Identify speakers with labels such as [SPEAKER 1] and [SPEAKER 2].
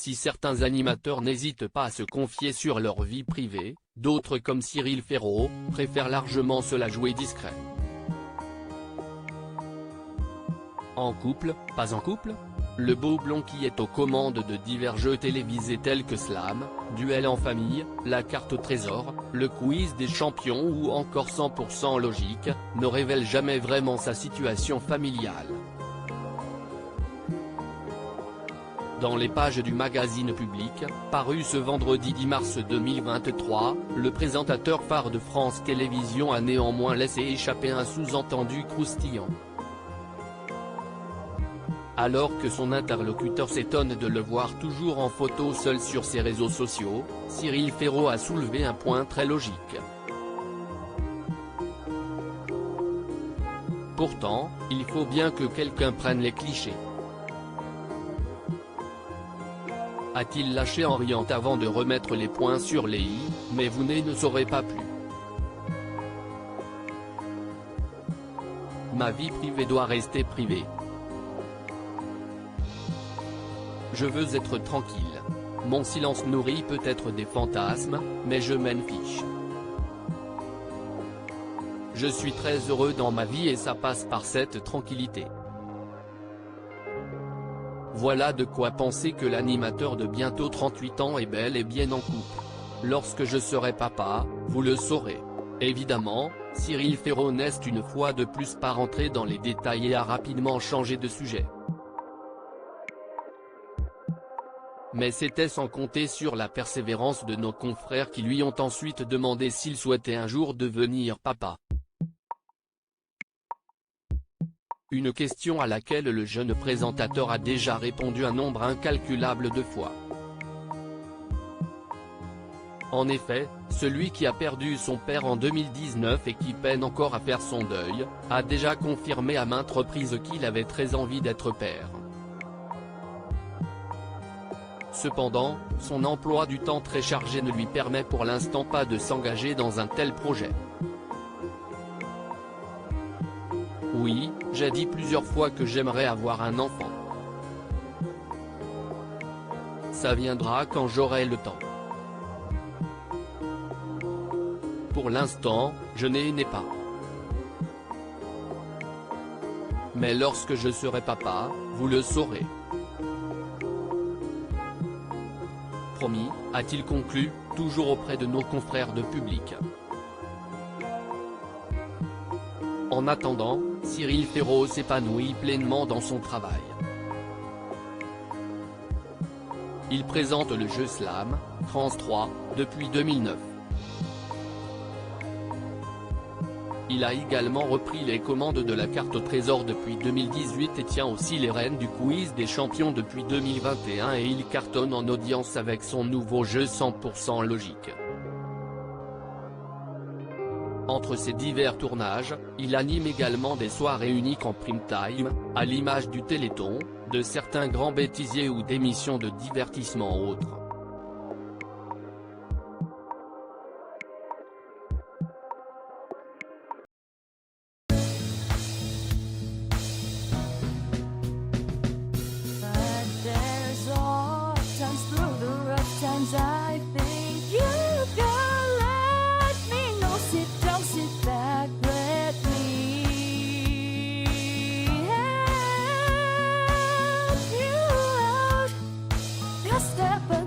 [SPEAKER 1] Si certains animateurs n'hésitent pas à se confier sur leur vie privée, d'autres comme Cyril Ferraud, préfèrent largement se la jouer discret. En couple, pas en couple ? Le beau blond qui est aux commandes de divers jeux télévisés tels que Slam, Duel en famille, la carte au trésor, le quiz des champions ou encore 100% logique, ne révèle jamais vraiment sa situation familiale. Dans les pages du magazine Public, paru ce vendredi 10 mars 2023, le présentateur phare de France Télévisions a néanmoins laissé échapper un sous-entendu croustillant. Alors que son interlocuteur s'étonne de le voir toujours en photo seul sur ses réseaux sociaux, Cyril Ferraud a soulevé un point très logique. Pourtant, il faut bien que quelqu'un prenne les clichés. A-t-il lâché en riant avant de remettre les points sur les i, mais vous ne saurez pas plus. Ma vie privée doit rester privée. Je veux être tranquille. Mon silence nourrit peut-être des fantasmes, mais je m'en fiche. Je suis très heureux dans ma vie et ça passe par cette tranquillité. Voilà de quoi penser que l'animateur de bientôt 38 ans est bel et bien en couple. Lorsque je serai papa, vous le saurez. Évidemment, Cyril Ferraud n'est une fois de plus pas rentré dans les détails et a rapidement changé de sujet. Mais c'était sans compter sur la persévérance de nos confrères qui lui ont ensuite demandé s'il souhaitait un jour devenir papa. Une question à laquelle le jeune présentateur a déjà répondu un nombre incalculable de fois. En effet, celui qui a perdu son père en 2019 et qui peine encore à faire son deuil, a déjà confirmé à maintes reprises qu'il avait très envie d'être père. Cependant, son emploi du temps très chargé ne lui permet pour l'instant pas de s'engager dans un tel projet. Oui, j'ai dit plusieurs fois que j'aimerais avoir un enfant. Ça viendra quand j'aurai le temps. Pour l'instant, je n'en ai pas. Mais lorsque je serai papa, vous le saurez. Promis, a-t-il conclu, toujours auprès de nos confrères de Public. En attendant, Cyril Ferraud s'épanouit pleinement dans son travail. Il présente le jeu Slam, France 3, depuis 2009. Il a également repris les commandes de la carte au trésor depuis 2018 et tient aussi les rênes du quiz des champions depuis 2021 et il cartonne en audience avec son nouveau jeu 100% logique. Entre ses divers tournages, il anime également des soirées uniques en prime time, à l'image du Téléthon, de certains grands bêtisiers ou d'émissions de divertissement autres.
[SPEAKER 2] I think you can let me know. Sit down, sit back, let me help you out. Just step